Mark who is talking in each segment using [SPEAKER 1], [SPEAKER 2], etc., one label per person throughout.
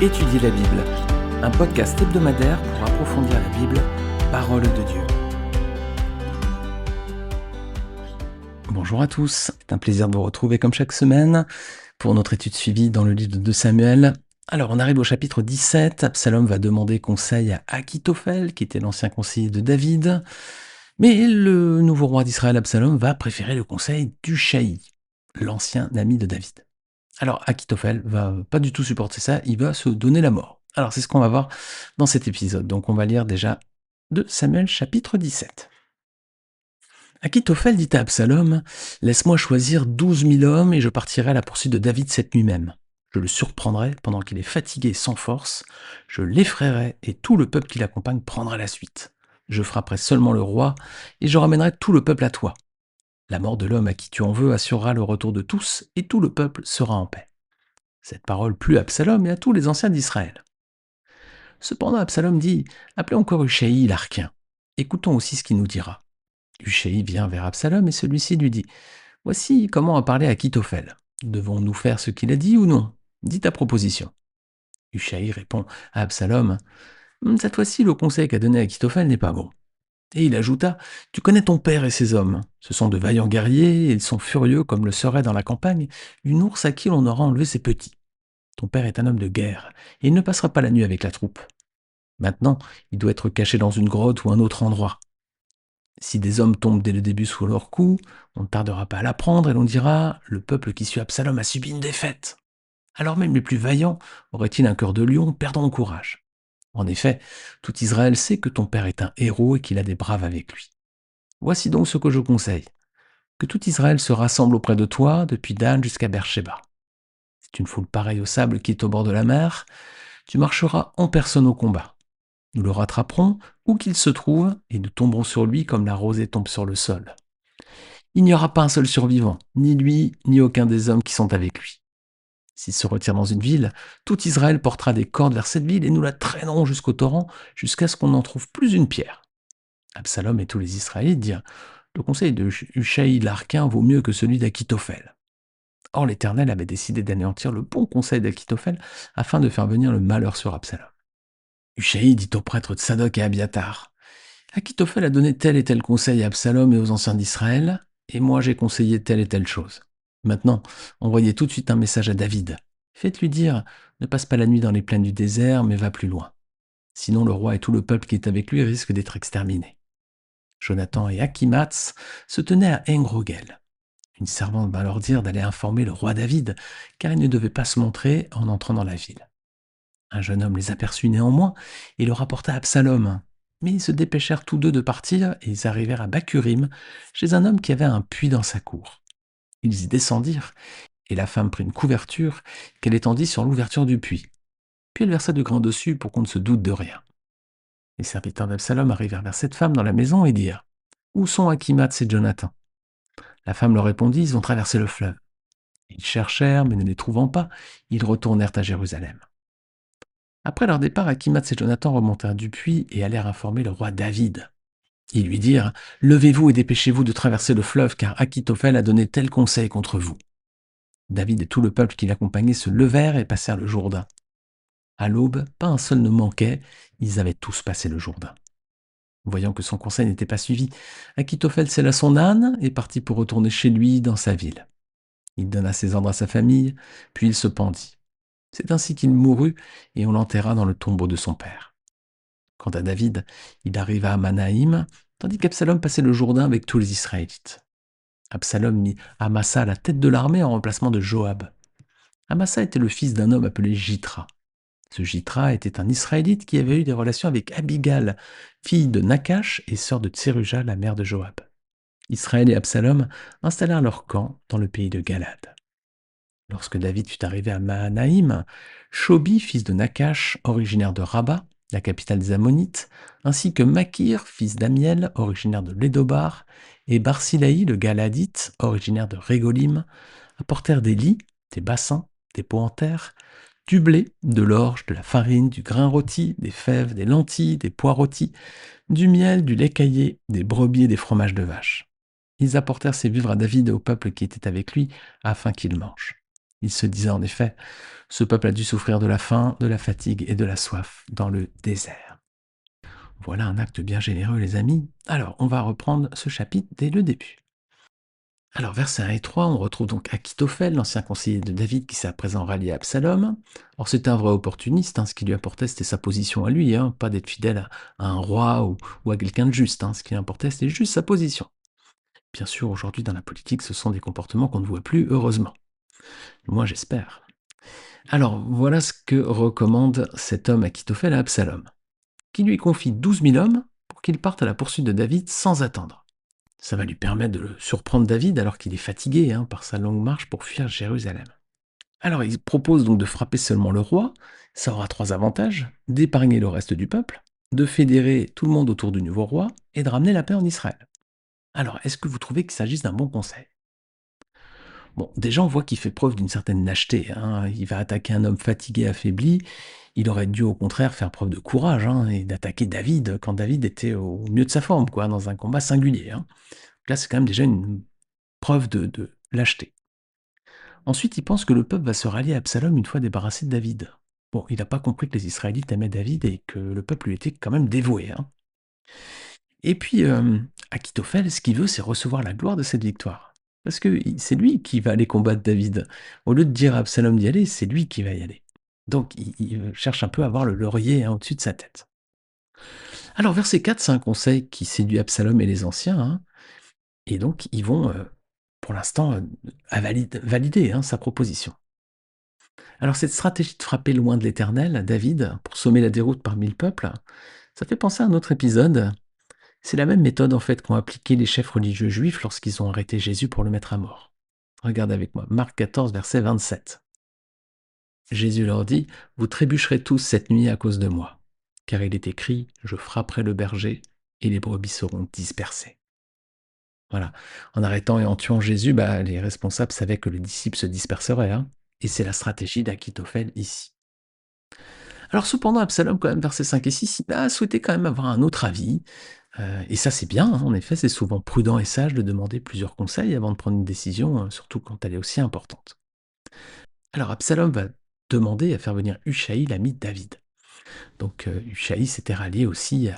[SPEAKER 1] Étudier la Bible, un podcast hebdomadaire pour approfondir la Bible, parole de Dieu. Bonjour à tous, c'est un plaisir de vous retrouver comme chaque semaine pour notre étude suivie dans le livre de 2 Samuel. Alors on arrive au chapitre 17, Absalom va demander conseil à Achitophel, qui était l'ancien conseiller de David, mais le nouveau roi d'Israël, Absalom, va préférer le conseil d'Hushai, l'ancien ami de David. Alors Achitophel va pas du tout supporter ça, il va se donner la mort. Alors c'est ce qu'on va voir dans cet épisode. Donc on va lire déjà 2 Samuel chapitre 17. Achitophel dit à Absalom, « Laisse-moi choisir 12 000 hommes et je partirai à la poursuite de David cette nuit même. Je le surprendrai pendant qu'il est fatigué et sans force, je l'effraierai et tout le peuple qui l'accompagne prendra la suite. Je frapperai seulement le roi et je ramènerai tout le peuple à toi. La mort de l'homme à qui tu en veux assurera le retour de tous et tout le peuple sera en paix. » Cette parole plut à Absalom et à tous les anciens d'Israël. Cependant Absalom dit, « Appelez encore Hushai l'Archien. Écoutons aussi ce qu'il nous dira. » Hushai vient vers Absalom et celui-ci lui dit, « Voici comment a parlé Achitophel. Devons-nous faire ce qu'il a dit ou non? Dis ta proposition. » Hushai répond à Absalom, « Cette fois-ci, le conseil qu'a donné Achitophel n'est pas bon. » Et il ajouta, « Tu connais ton père et ses hommes. Ce sont de vaillants guerriers et ils sont furieux comme le serait dans la campagne une ours à qui l'on aura enlevé ses petits. Ton père est un homme de guerre, et il ne passera pas la nuit avec la troupe. Maintenant, il doit être caché dans une grotte ou un autre endroit. Si des hommes tombent dès le début sous leur coup, on ne tardera pas à l'apprendre et l'on dira « Le peuple qui suit Absalom a subi une défaite. » Alors même les plus vaillants auraient-ils un cœur de lion, perdant en courage. En effet, tout Israël sait que ton père est un héros et qu'il a des braves avec lui. Voici donc ce que je conseille. Que tout Israël se rassemble auprès de toi, depuis Dan jusqu'à Beersheba. C'est une foule pareille au sable qui est au bord de la mer. Tu marcheras en personne au combat. Nous le rattraperons où qu'il se trouve et nous tomberons sur lui comme la rosée tombe sur le sol. Il n'y aura pas un seul survivant, ni lui, ni aucun des hommes qui sont avec lui. S'il se retire dans une ville, tout Israël portera des cordes vers cette ville et nous la traînerons jusqu'au torrent, jusqu'à ce qu'on n'en trouve plus une pierre. Absalom et tous les Israélites dirent, le conseil de Hushai l'Archien vaut mieux que celui d'Achitophel. Or l'Éternel avait décidé d'anéantir le bon conseil d'Achitophel afin de faire venir le malheur sur Absalom. Hushai dit aux prêtres de Sadok et Abiatar, « Achitophel a donné tel et tel conseil à Absalom et aux anciens d'Israël, et moi j'ai conseillé telle et telle chose. Maintenant, envoyez tout de suite un message à David. Faites-lui dire, ne passe pas la nuit dans les plaines du désert, mais va plus loin. Sinon le roi et tout le peuple qui est avec lui risquent d'être exterminés. » Jonathan et Achimath se tenaient à Engrogel. Une servante va leur dire d'aller informer le roi David, car il ne devait pas se montrer en entrant dans la ville. Un jeune homme les aperçut néanmoins et le rapporta à Absalom. Mais ils se dépêchèrent tous deux de partir et ils arrivèrent à Bakurim, chez un homme qui avait un puits dans sa cour. Ils y descendirent, et la femme prit une couverture qu'elle étendit sur l'ouverture du puits. Puis elle versa du grain dessus pour qu'on ne se doute de rien. Les serviteurs d'Absalom arrivèrent vers cette femme dans la maison et dirent, « Où sont Achimath et Jonathan ?» La femme leur répondit, « Ils ont traversé le fleuve. » Ils cherchèrent, mais ne les trouvant pas, ils retournèrent à Jérusalem. Après leur départ, Achimath et Jonathan remontèrent du puits et allèrent informer le roi David. Ils lui dirent, « Levez-vous et dépêchez-vous de traverser le fleuve, car Achitophel a donné tel conseil contre vous. » David et tout le peuple qui l'accompagnait se levèrent et passèrent le Jourdain. À l'aube, pas un seul ne manquait, ils avaient tous passé le Jourdain. Voyant que son conseil n'était pas suivi, Achitophel sella son âne et partit pour retourner chez lui dans sa ville. Il donna ses ordres à sa famille, puis il se pendit. C'est ainsi qu'il mourut et on l'enterra dans le tombeau de son père. Quant à David, il arriva à Manaïm, tandis qu'Absalom passait le Jourdain avec tous les Israélites. Absalom mit Amasa à la tête de l'armée en remplacement de Joab. Amasa était le fils d'un homme appelé Jitra. Ce Jitra était un Israélite qui avait eu des relations avec Abigal, fille de Nakash et sœur de Tseruja, la mère de Joab. Israël et Absalom installèrent leur camp dans le pays de Galad. Lorsque David fut arrivé à Mahanaïm, Shobi, fils de Nakash, originaire de Rabat, la capitale des Ammonites, ainsi que Makir, fils d'Amiel, originaire de Lédobar, et Barsilaï, le Galadite, originaire de Régolim, apportèrent des lits, des bassins, des pots en terre, du blé, de l'orge, de la farine, du grain rôti, des fèves, des lentilles, des pois rôtis, du miel, du lait caillé, des brebis et des fromages de vache. Ils apportèrent ces vivres à David et au peuple qui était avec lui, afin qu'ils mangent. Il se disait en effet, ce peuple a dû souffrir de la faim, de la fatigue et de la soif dans le désert. Voilà un acte bien généreux, les amis. Alors, on va reprendre ce chapitre dès le début. Alors, versets 1 et 3, on retrouve donc Achitophel, l'ancien conseiller de David, qui s'est à présent rallié à Absalom. Or, c'était un vrai opportuniste, ce qui lui apportait, c'était sa position à lui, pas d'être fidèle à un roi ou à quelqu'un de juste. Ce qui importait, c'était juste sa position. Bien sûr, aujourd'hui, dans la politique, ce sont des comportements qu'on ne voit plus, heureusement. Moi, j'espère. Alors, voilà ce que recommande cet homme Achitophel à Absalom, qui lui confie 12 000 hommes pour qu'il parte à la poursuite de David sans attendre. Ça va lui permettre de surprendre David alors qu'il est fatigué par sa longue marche pour fuir Jérusalem. Alors il propose donc de frapper seulement le roi, ça aura 3 avantages: d'épargner le reste du peuple, de fédérer tout le monde autour du nouveau roi et de ramener la paix en Israël. Alors est-ce que vous trouvez qu'il s'agisse d'un bon conseil? Bon, déjà on voit qu'il fait preuve d'une certaine lâcheté, il va attaquer un homme fatigué, affaibli. Il aurait dû au contraire faire preuve de courage et d'attaquer David quand David était au mieux de sa forme, dans un combat singulier. Là c'est quand même déjà une preuve de lâcheté. Ensuite, il pense que le peuple va se rallier à Absalom une fois débarrassé de David. Bon, il n'a pas compris que les Israélites aimaient David et que le peuple lui était quand même dévoué. Et puis, Achitophel, ce qu'il veut, c'est recevoir la gloire de cette victoire. Parce que c'est lui qui va aller combattre David. Au lieu de dire à Absalom d'y aller, c'est lui qui va y aller. Donc, il cherche un peu à avoir le laurier au-dessus de sa tête. Alors, verset 4, c'est un conseil qui séduit Absalom et les anciens. Et donc, ils vont, pour l'instant, valider sa proposition. Alors cette stratégie de frapper loin de l'Éternel, David, pour sommer la déroute parmi le peuple, ça fait penser à un autre épisode. C'est la même méthode en fait qu'ont appliqué les chefs religieux juifs lorsqu'ils ont arrêté Jésus pour le mettre à mort. Regarde avec moi, Marc 14, verset 27. Jésus leur dit: Vous trébucherez tous cette nuit à cause de moi, car il est écrit, je frapperai le berger et les brebis seront dispersées. Voilà. En arrêtant et en tuant Jésus, les responsables savaient que les disciples se disperseraient. Et c'est la stratégie d'Achitophel ici. Alors cependant, Absalom, quand même, versets 5 et 6, il a souhaité quand même avoir un autre avis. Et ça, c'est bien, en effet, c'est souvent prudent et sage de demander plusieurs conseils avant de prendre une décision, surtout quand elle est aussi importante. Alors Absalom va demander à faire venir Ushaï, l'ami de David. Donc Ushaï s'était rallié aussi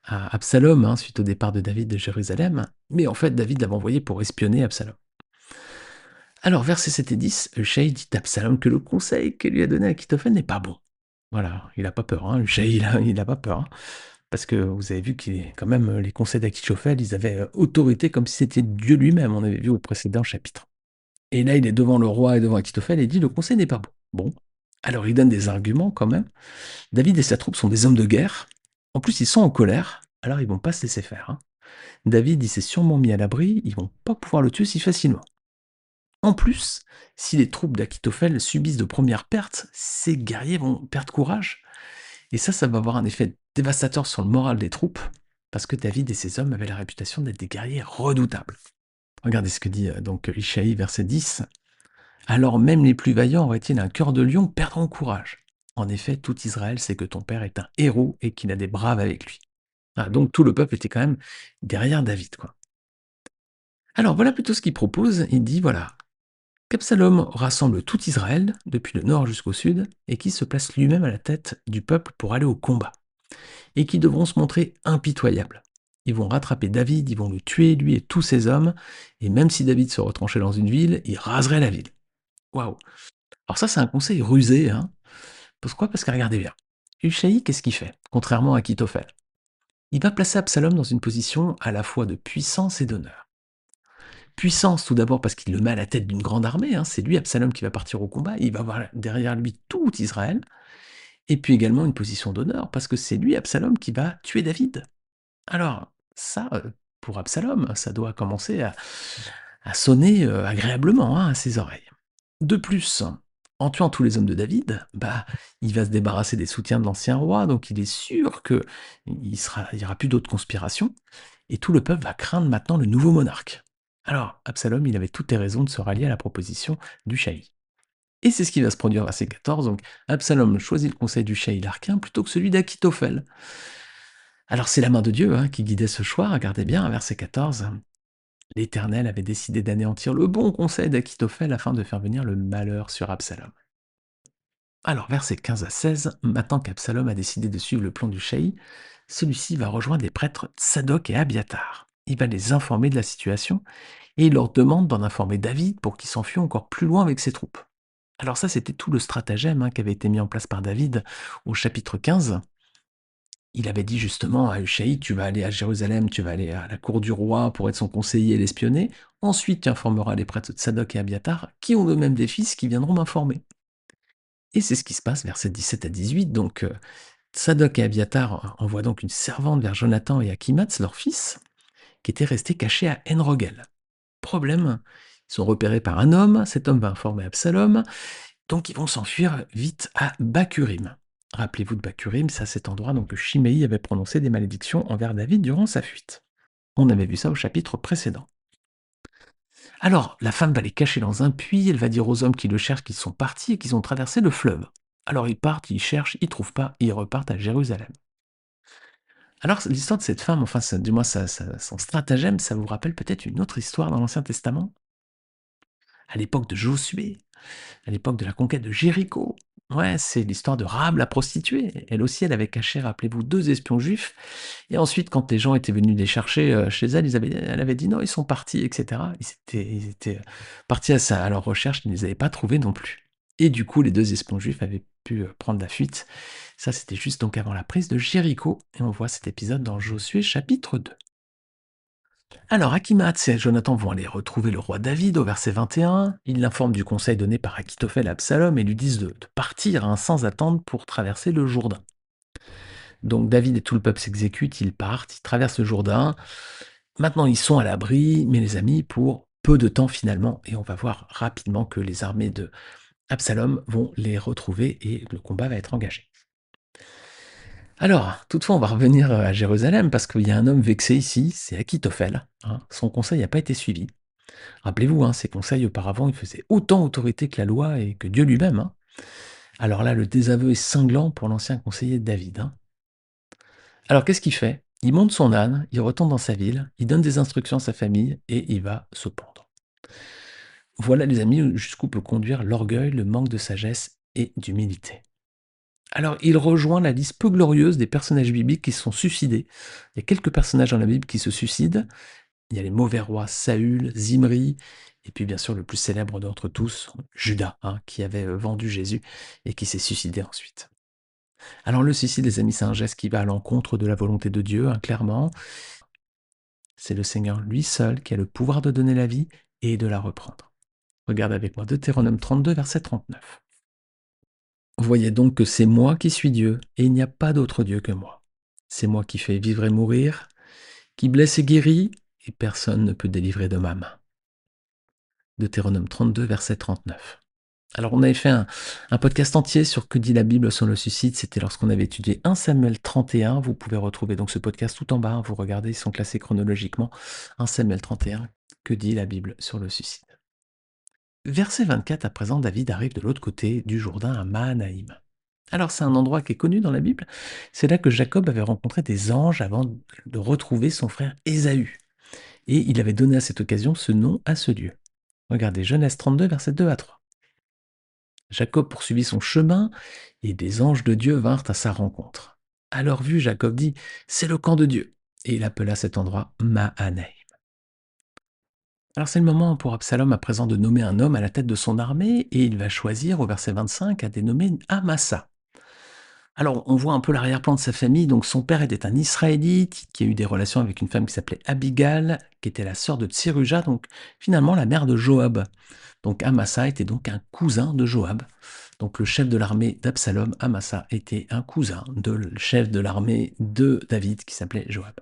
[SPEAKER 1] à Absalom suite au départ de David de Jérusalem, mais en fait, David l'avait envoyé pour espionner Absalom. Alors, versets 7 et 10, Ushaï dit à Absalom que le conseil que lui a donné Achitophel n'est pas bon. Voilà, il n'a pas peur, Ushaï, il a pas peur. Parce que vous avez vu que quand même, les conseils d'Achitophel, ils avaient autorité comme si c'était Dieu lui-même, on avait vu au précédent chapitre. Et là, il est devant le roi et devant Achitophel et dit le conseil n'est pas bon. Bon, alors il donne des arguments quand même. David et sa troupe sont des hommes de guerre. En plus, ils sont en colère, alors ils vont pas se laisser faire. David, il s'est sûrement mis à l'abri, ils vont pas pouvoir le tuer si facilement. En plus, si les troupes d'Achitophel subissent de premières pertes, ces guerriers vont perdre courage. Et ça va avoir un effet dévastateur sur le moral des troupes, parce que David et ses hommes avaient la réputation d'être des guerriers redoutables. Regardez ce que dit donc Ishaï, verset 10. Alors même les plus vaillants auraient-ils un cœur de lion, perdront courage. En effet, tout Israël sait que ton père est un héros et qu'il a des braves avec lui. Ah, donc tout le peuple était quand même derrière David, quoi. Alors voilà plutôt ce qu'il propose. Il dit voilà, qu'Absalom rassemble tout Israël, depuis le nord jusqu'au sud, et qui se place lui-même à la tête du peuple pour aller au combat, et qui devront se montrer impitoyables. Ils vont rattraper David, ils vont le tuer, lui et tous ses hommes, et même si David se retranchait dans une ville, il raserait la ville. Waouh! Alors ça, c'est un conseil rusé. Pourquoi? Parce que regardez bien. Ushaï, qu'est-ce qu'il fait? Contrairement à Achitophel. Il va placer Absalom dans une position à la fois de puissance et d'honneur. Puissance, tout d'abord, parce qu'il le met à la tête d'une grande armée. C'est lui, Absalom, qui va partir au combat. Il va avoir derrière lui tout Israël. Et puis également une position d'honneur, parce que c'est lui, Absalom, qui va tuer David. Alors, ça, pour Absalom, ça doit commencer à sonner agréablement à ses oreilles. De plus, en tuant tous les hommes de David, il va se débarrasser des soutiens de l'ancien roi, donc il est sûr qu'il n'y aura plus d'autres conspirations, et tout le peuple va craindre maintenant le nouveau monarque. Alors, Absalom, il avait toutes les raisons de se rallier à la proposition du Shaï. Et c'est ce qui va se produire verset 14, donc Absalom choisit le conseil du Shaï l'Arquin plutôt que celui d'Achitophel. Alors c'est la main de Dieu qui guidait ce choix, regardez bien, verset 14. L'Éternel avait décidé d'anéantir le bon conseil d'Achitophel afin de faire venir le malheur sur Absalom. Alors, versets 15 à 16, maintenant qu'Absalom a décidé de suivre le plan du Shaï, celui-ci va rejoindre les prêtres Tsadok et Abiatar. Il va les informer de la situation et il leur demande d'en informer David pour qu'il s'enfuit encore plus loin avec ses troupes. Alors ça, c'était tout le stratagème qui avait été mis en place par David au chapitre 15. Il avait dit justement à Hushai, tu vas aller à Jérusalem, tu vas aller à la cour du roi pour être son conseiller et l'espionner. Ensuite, tu informeras les prêtres de Tsadok et Abiatar, qui ont eux-mêmes des fils qui viendront m'informer. Et c'est ce qui se passe, versets 17 à 18. Donc, Tsadok et Abiatar envoient donc une servante vers Jonathan et Achimatz, leurs fils, qui étaient restés cachés à Enrogel. Problème, ils sont repérés par un homme, cet homme va informer Absalom, donc ils vont s'enfuir vite à Bakurim. Rappelez-vous de Bakurim, c'est à cet endroit donc, que Shimei avait prononcé des malédictions envers David durant sa fuite. On avait vu ça au chapitre précédent. Alors, la femme va les cacher dans un puits, elle va dire aux hommes qui le cherchent qu'ils sont partis et qu'ils ont traversé le fleuve. Alors ils partent, ils cherchent, ils trouvent pas, et ils repartent à Jérusalem. Alors l'histoire de cette femme, enfin du moins son stratagème, ça vous rappelle peut-être une autre histoire dans l'Ancien Testament? À l'époque de Josué, à l'époque de la conquête de Jéricho. Ouais, c'est l'histoire de Rahab la prostituée. Elle aussi, elle avait caché, rappelez-vous, 2 espions juifs. Et ensuite, quand les gens étaient venus les chercher chez elle, elle avait dit non, ils sont partis, etc. Ils étaient partis à leur recherche, ils ne les avaient pas trouvés non plus. Et du coup, les 2 espions juifs avaient pu prendre la fuite. Ça, c'était juste donc avant la prise de Jéricho. Et on voit cet épisode dans Josué chapitre 2. Alors, Achimath et Jonathan vont aller retrouver le roi David au verset 21. Ils l'informent du conseil donné par Achitophel à Absalom et lui disent de partir sans attendre pour traverser le Jourdain. Donc David et tout le peuple s'exécutent, ils partent, ils traversent le Jourdain. Maintenant, ils sont à l'abri, mais les amis, pour peu de temps finalement. Et on va voir rapidement que les armées de Absalom vont les retrouver et le combat va être engagé. Alors, toutefois, on va revenir à Jérusalem parce qu'il y a un homme vexé ici, c'est Achitophel. Son conseil n'a pas été suivi. Rappelez-vous, ses conseils auparavant, ils faisaient autant autorité que la loi et que Dieu lui-même. Alors là, le désaveu est cinglant pour l'ancien conseiller de David. Alors qu'est-ce qu'il fait? Il monte son âne, il retourne dans sa ville, il donne des instructions à sa famille et il va se pendre. Voilà les amis jusqu'où peut conduire l'orgueil, le manque de sagesse et d'humilité. Alors il rejoint la liste peu glorieuse des personnages bibliques qui se sont suicidés. Il y a quelques personnages dans la Bible qui se suicident. Il y a les mauvais rois Saül, Zimri, et puis bien sûr le plus célèbre d'entre tous, Judas, qui avait vendu Jésus et qui s'est suicidé ensuite. Alors le suicide, les amis, c'est un geste qui va à l'encontre de la volonté de Dieu, clairement. C'est le Seigneur lui seul qui a le pouvoir de donner la vie et de la reprendre. Regarde avec moi Deutéronome 32, verset 39. Voyez donc que c'est moi qui suis Dieu, et il n'y a pas d'autre Dieu que moi. C'est moi qui fais vivre et mourir, qui blesse et guérit, et personne ne peut délivrer de ma main. Deutéronome 32, verset 39. Alors on avait fait un podcast entier sur que dit la Bible sur le suicide, c'était lorsqu'on avait étudié 1 Samuel 31, vous pouvez retrouver donc ce podcast tout en bas, vous regardez, ils sont classés chronologiquement, 1 Samuel 31, que dit la Bible sur le suicide. Verset 24, à présent, David arrive de l'autre côté du Jourdain à Mahanaïm. Alors c'est un endroit qui est connu dans la Bible, c'est là que Jacob avait rencontré des anges avant de retrouver son frère Ésaü. Et il avait donné à cette occasion ce nom à ce lieu. Regardez Genèse 32, versets 2 à 3. Jacob poursuivit son chemin, et des anges de Dieu vinrent à sa rencontre. À leur vue, Jacob dit, c'est le camp de Dieu. Et il appela cet endroit Mahanaïm. Alors c'est le moment pour Absalom à présent de nommer un homme à la tête de son armée, et il va choisir au verset 25 à dénommer Amasa. Alors on voit un peu l'arrière-plan de sa famille, donc son père était un Israélite qui a eu des relations avec une femme qui s'appelait Abigail, qui était la sœur de Tseruja, donc finalement la mère de Joab. Donc Amasa était donc un cousin de Joab. Donc le chef de l'armée d'Absalom, Amasa, était un cousin de chef de l'armée de David qui s'appelait Joab.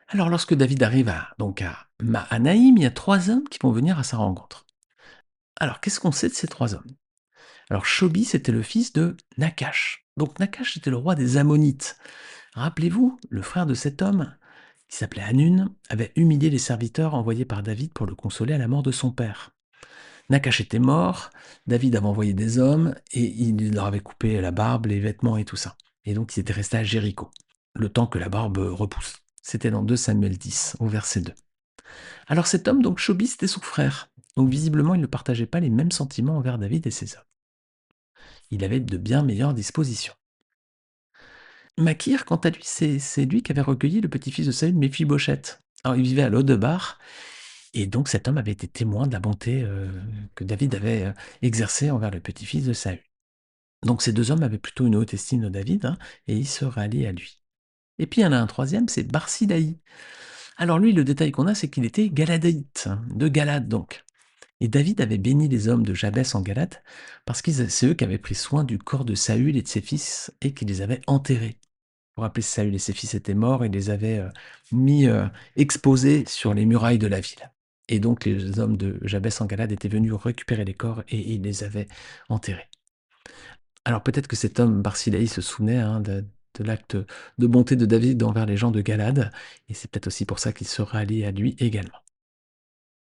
[SPEAKER 1] Alors lorsque David arrive à Mahanaïm, il y a 3 hommes qui vont venir à sa rencontre. Alors qu'est-ce qu'on sait de ces 3 hommes? Alors Shobi, c'était le fils de Nakash. Donc Nakash était le roi des Ammonites. Rappelez-vous, le frère de cet homme, qui s'appelait Hanun, avait humilié les serviteurs envoyés par David pour le consoler à la mort de son père. Nakash était mort, David avait envoyé des hommes, et il leur avait coupé la barbe, les vêtements et tout ça. Et donc ils étaient restés à Jéricho, le temps que la barbe repousse. C'était dans 2 Samuel 10, au verset 2. Alors cet homme, donc Chobi, c'était son frère. Donc visiblement, il ne partageait pas les mêmes sentiments envers David et ses hommes. Il avait de bien meilleures dispositions. Makir, quant à lui, c'est lui qui avait recueilli le petit-fils de Saül, Méphibosheth. Alors il vivait à Lodebar, et donc cet homme avait été témoin de la bonté que David avait exercée envers le petit-fils de Saül. Donc ces deux hommes avaient plutôt une haute estime de David, hein, et ils se rallient à lui. Et puis il y en a un troisième, c'est Barsilaï. Alors lui, le détail qu'on a, c'est qu'il était galadéite, hein, de Galade donc. Et David avait béni les hommes de Jabès en Galade, parce que c'est eux qui avaient pris soin du corps de Saül et de ses fils, et qui les avaient enterrés. Vous vous rappelez, Saül et ses fils étaient morts, et les avaient mis exposés sur les murailles de la ville. Et donc les hommes de Jabès en Galade étaient venus récupérer les corps, et ils les avaient enterrés. Alors peut-être que cet homme, Barsilaï, se souvenait hein, de l'acte de bonté de David envers les gens de Galade, et c'est peut-être aussi pour ça qu'il se rallie à lui également.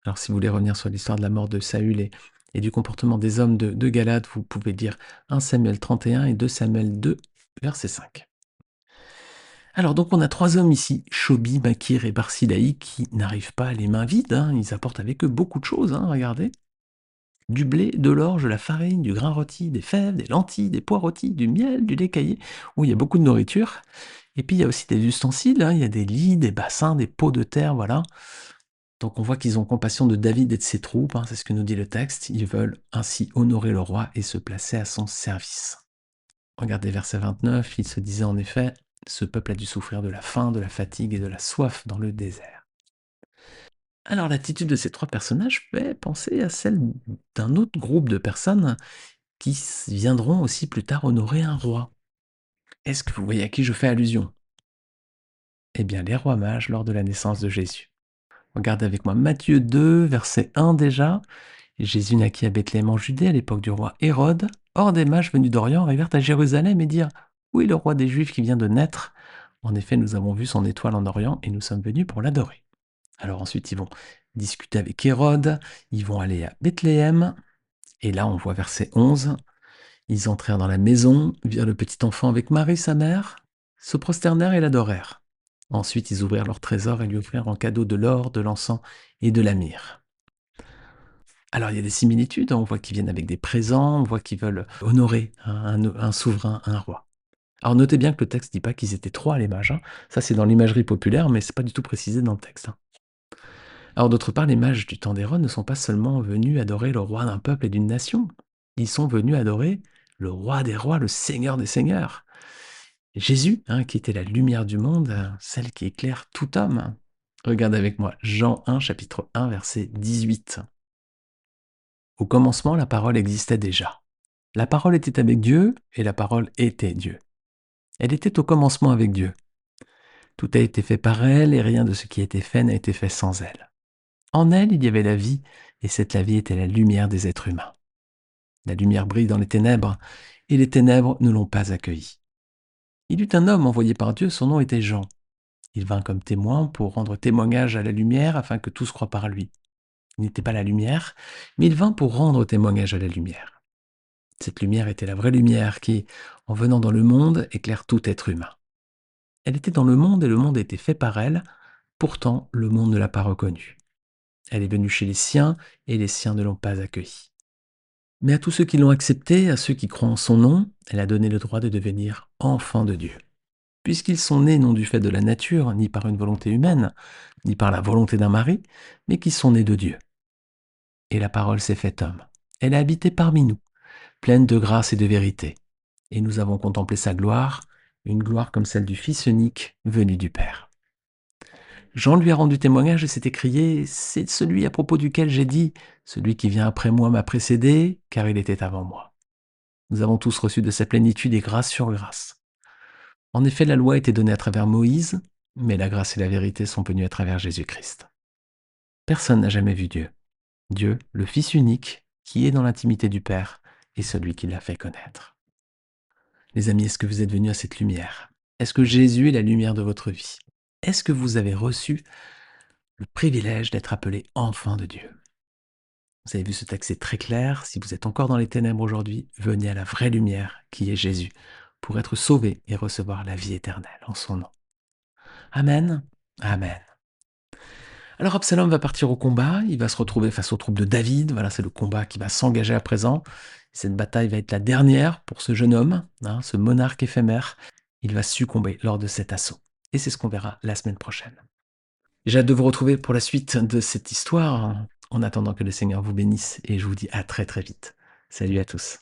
[SPEAKER 1] Alors si vous voulez revenir sur l'histoire de la mort de Saül et du comportement des hommes de Galade, vous pouvez lire 1 Samuel 31 et 2 Samuel 2, verset 5. Alors donc on a trois hommes ici, Chobi, Makir et Barsilaï, qui n'arrivent pas les mains vides, hein, ils apportent avec eux beaucoup de choses, hein, regardez. Du blé, de l'orge, de la farine, du grain rôti, des fèves, des lentilles, des pois rôtis, du miel, du lait caillé, où il y a beaucoup de nourriture. Et puis il y a aussi des ustensiles, hein, il y a des lits, des bassins, des pots de terre, voilà. Donc on voit qu'ils ont compassion de David et de ses troupes, hein, c'est ce que nous dit le texte. Ils veulent ainsi honorer le roi et se placer à son service. Regardez verset 29, il se disait en effet, ce peuple a dû souffrir de la faim, de la fatigue et de la soif dans le désert. Alors l'attitude de ces trois personnages fait penser à celle d'un autre groupe de personnes qui viendront aussi plus tard honorer un roi. Est-ce que vous voyez à qui je fais allusion? Eh bien les rois mages lors de la naissance de Jésus. Regardez avec moi Matthieu 2, verset 1 déjà. Jésus naquit à Bethléem en Judée à l'époque du roi Hérode. Or des mages venus d'Orient arrivèrent à Jérusalem et dirent: Où est le roi des Juifs qui vient de naître? En effet, nous avons vu son étoile en Orient et nous sommes venus pour l'adorer. Alors ensuite, ils vont discuter avec Hérode, ils vont aller à Bethléem, et là on voit verset 11, ils entrèrent dans la maison, virent le petit enfant avec Marie sa mère, se prosternèrent et l'adorèrent. Ensuite, ils ouvrirent leur trésor et lui offrirent en cadeau de l'or, de l'encens et de la myrrhe. Alors il y a des similitudes, on voit qu'ils viennent avec des présents, on voit qu'ils veulent honorer un souverain, un roi. Alors notez bien que le texte ne dit pas qu'ils étaient trois les mages, hein. Ça c'est dans l'imagerie populaire, mais c'est pas du tout précisé dans le texte, hein. Alors d'autre part, les mages du temps d'Hérode ne sont pas seulement venus adorer le roi d'un peuple et d'une nation, ils sont venus adorer le roi des rois, le seigneur des seigneurs. Jésus, hein, qui était la lumière du monde, celle qui éclaire tout homme. Regardez avec moi Jean 1, chapitre 1, verset 18. Au commencement, la parole existait déjà. La parole était avec Dieu et la parole était Dieu. Elle était au commencement avec Dieu. Tout a été fait par elle et rien de ce qui a été fait n'a été fait sans elle. En elle, il y avait la vie et cette la vie était la lumière des êtres humains. La lumière brille dans les ténèbres et les ténèbres ne l'ont pas accueillie. Il eut un homme envoyé par Dieu, son nom était Jean. Il vint comme témoin pour rendre témoignage à la lumière afin que tous croient par lui. Il n'était pas la lumière, mais il vint pour rendre témoignage à la lumière. Cette lumière était la vraie lumière qui, en venant dans le monde, éclaire tout être humain. Elle était dans le monde et le monde était fait par elle, pourtant le monde ne l'a pas reconnue. Elle est venue chez les siens et les siens ne l'ont pas accueillie. Mais à tous ceux qui l'ont acceptée, à ceux qui croient en son nom, elle a donné le droit de devenir enfants de Dieu. Puisqu'ils sont nés non du fait de la nature, ni par une volonté humaine, ni par la volonté d'un mari, mais qui sont nés de Dieu. Et la parole s'est faite homme. Elle a habité parmi nous, pleine de grâce et de vérité. Et nous avons contemplé sa gloire, une gloire comme celle du Fils unique venu du Père. Jean lui a rendu témoignage et s'est écrié: C'est celui à propos duquel j'ai dit, celui qui vient après moi m'a précédé, car il était avant moi. Nous avons tous reçu de sa plénitude et grâce sur grâce. En effet, la loi était donnée à travers Moïse, mais la grâce et la vérité sont venues à travers Jésus-Christ. Personne n'a jamais vu Dieu. Dieu, le Fils unique, qui est dans l'intimité du Père, est celui qui l'a fait connaître. Les amis, est-ce que vous êtes venus à cette lumière? Est-ce que Jésus est la lumière de votre vie? Est-ce que vous avez reçu le privilège d'être appelé enfant de Dieu? Vous avez vu, ce texte est très clair. Si vous êtes encore dans les ténèbres aujourd'hui, venez à la vraie lumière qui est Jésus pour être sauvé et recevoir la vie éternelle en son nom. Amen. Amen. Alors Absalom va partir au combat, il va se retrouver face aux troupes de David, voilà, c'est le combat qui va s'engager à présent. Cette bataille va être la dernière pour ce jeune homme, hein, ce monarque éphémère. Il va succomber lors de cet assaut. Et c'est ce qu'on verra la semaine prochaine. J'ai hâte de vous retrouver pour la suite de cette histoire. En attendant que le Seigneur vous bénisse et je vous dis à très très vite. Salut à tous.